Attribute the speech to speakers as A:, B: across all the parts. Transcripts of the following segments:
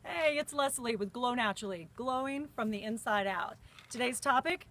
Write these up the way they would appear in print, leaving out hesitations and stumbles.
A: Hey, it's Leslie with Glow Naturally, glowing from the inside out. Today's topic,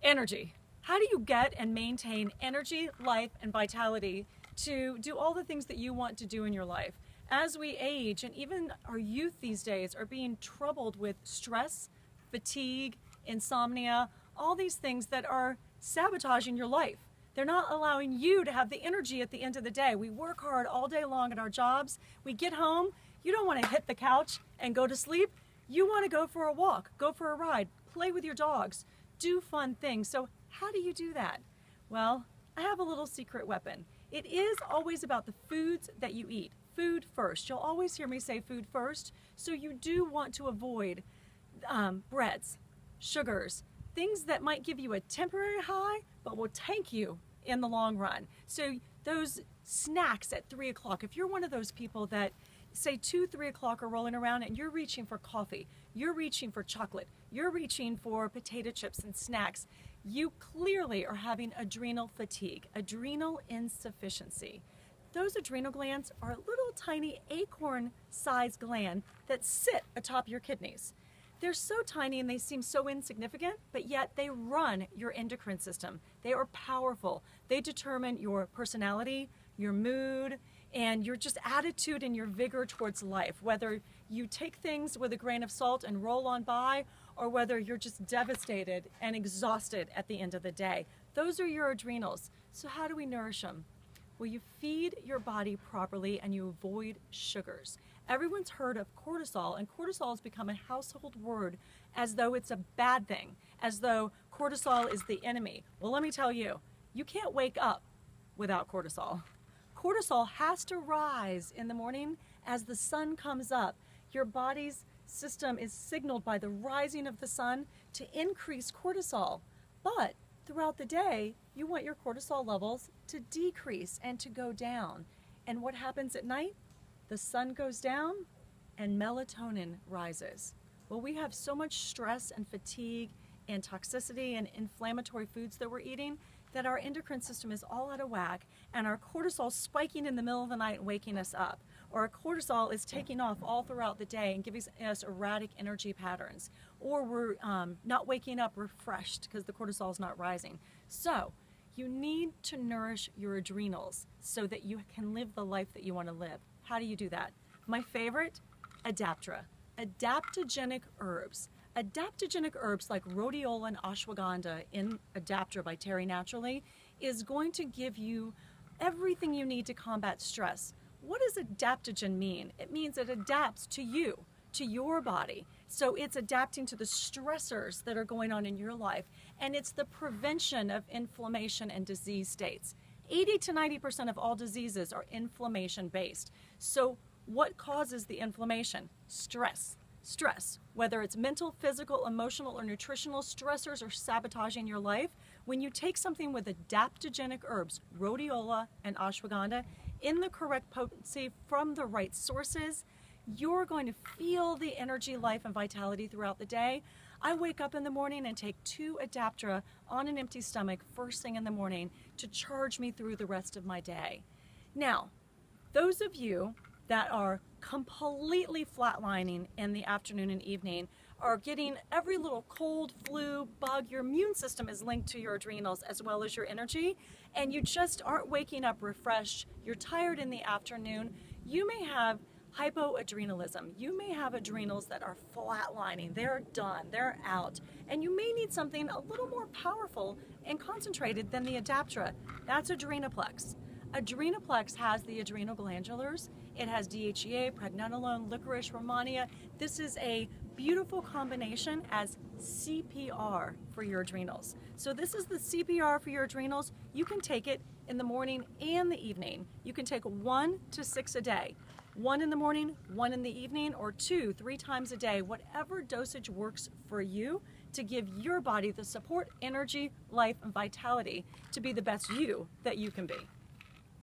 A: energy. How do you get and maintain energy, life, and vitality to do all the things that you want to do in your life? As we age, and even our youth these days are being troubled with stress, fatigue, insomnia, all these things that are sabotaging your life. They're not allowing you to have the energy at the end of the day. We work hard all day long at our jobs. We get home, you don't want to hit the couch and go to sleep. You want to go for a walk, go for a ride, play with your dogs, do fun things. So how do you do that? Well, I have a little secret weapon. It is always about the foods that you eat. Food first. You'll always hear me say food first. So you do want to avoid breads, sugars, things that might give you a temporary high, but will tank you in the long run. So those snacks at 3 o'clock, if you're one of those people that say 2, 3 o'clock are rolling around and you're reaching for coffee, you're reaching for chocolate, you're reaching for potato chips and snacks, you clearly are having adrenal fatigue, adrenal insufficiency. Those adrenal glands are a little tiny acorn-sized gland that sit atop your kidneys. They're so tiny and they seem so insignificant, but yet they run your endocrine system. They are powerful. They determine your personality, your mood, and your just attitude and your vigor towards life, whether you take things with a grain of salt and roll on by, or whether you're just devastated and exhausted at the end of the day. Those are your adrenals. So how do we nourish them? Well, you feed your body properly and you avoid sugars. Everyone's heard of cortisol, and cortisol has become a household word as though it's a bad thing, as though cortisol is the enemy. Well, let me tell you, you can't wake up without cortisol. Cortisol has to rise in the morning as the sun comes up. Your body's system is signaled by the rising of the sun to increase cortisol. But throughout the day, you want your cortisol levels to decrease and to go down. And what happens at night? The sun goes down and melatonin rises. Well, we have so much stress and fatigue and toxicity and inflammatory foods that we're eating that our endocrine system is all out of whack, and our cortisol spiking in the middle of the night and waking us up, or our cortisol is taking off all throughout the day and giving us erratic energy patterns, or we're not waking up refreshed because the cortisol is not rising. So you need to nourish your adrenals so that you can live the life that you want to live. How do you do that? My favorite, Adaptra, adaptogenic herbs. Adaptogenic herbs like rhodiola and ashwagandha in Adaptra by Terry Naturally is going to give you everything you need to combat stress. What does adaptogen mean? It means it adapts to you, to your body. So it's adapting to the stressors that are going on in your life, and it's the prevention of inflammation and disease states. 80 to 90% of all diseases are inflammation based. So what causes the inflammation? Stress. Stress, whether it's mental, physical, emotional, or nutritional stressors are sabotaging your life. When you take something with adaptogenic herbs, rhodiola and ashwagandha, in the correct potency from the right sources, you're going to feel the energy, life, and vitality throughout the day. I wake up in the morning and take 2 Adaptra on an empty stomach first thing in the morning to charge me through the rest of my day. Now, those of you that are completely flatlining in the afternoon and evening are getting every little cold, flu, bug. Your immune system is linked to your adrenals as well as your energy, and you just aren't waking up refreshed. You're tired in the afternoon. You may have hypoadrenalism. You may have adrenals that are flatlining. They're done. They're out. And you may need something a little more powerful and concentrated than the Adaptra. That's Adrenaplex. Adrenaplex has the adrenal glandulars. It has DHEA, pregnenolone, licorice, rehmannia. This is a beautiful combination as CPR for your adrenals. So this is the CPR for your adrenals. You can take it in the morning and the evening. You can take 1 to 6 a day. 1 in the morning, 1 in the evening, or 2, 3 times a day, whatever dosage works for you to give your body the support, energy, life, and vitality to be the best you that you can be.